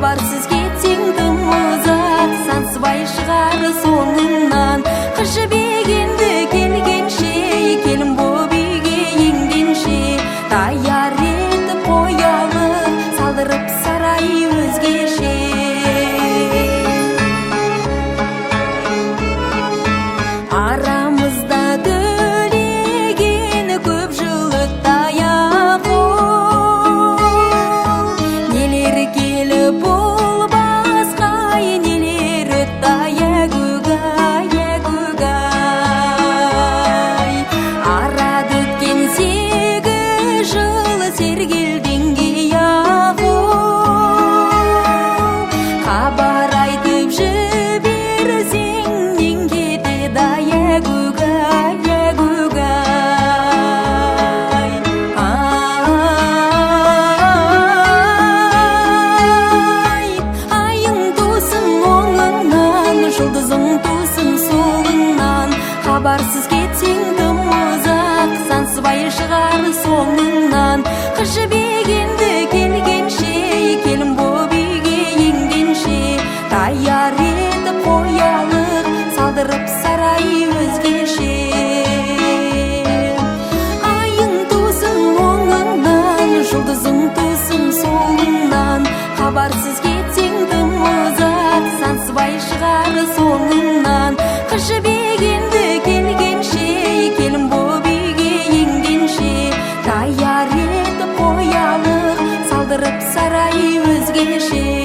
Хабарсыз кетсең тым ұзақ, сансыбай шығар соңыңнан. Қыз жібек енді келгенше, келін боп үйге енгенше, даяр етіп қоялық, салдырып сарай өзгеше. Арамызда төлеген көп жылыттай ақыл, нелер келіп ол басқа, нелер өттай әгугай, әгугай. Арада өткен 8 жыл сергелденге ақыл, хабар айтып жіберсең нең кетеді әгугай, әгугай. Айың тусын оңыңнан, жұлдызың тусын солыңнан. Хабарсыз кетсең тым ұзақ, сансыбай шығар соңыңнан. Қыз жібек енді келгенше, келін боп үйге енгенше, даяр етіп қоялық, салдырып сарай өзгеше. Айың тусын оңыңнан, жұлдызың тусын солыңнан. Хабарсыз кетсең тым ұзақ, сансыбай шығар соңыңнан. Қыз жібек енді келгенше, келін боп үйге енгенше, даяр етіп қоялық, салдырып сарай өзгеше.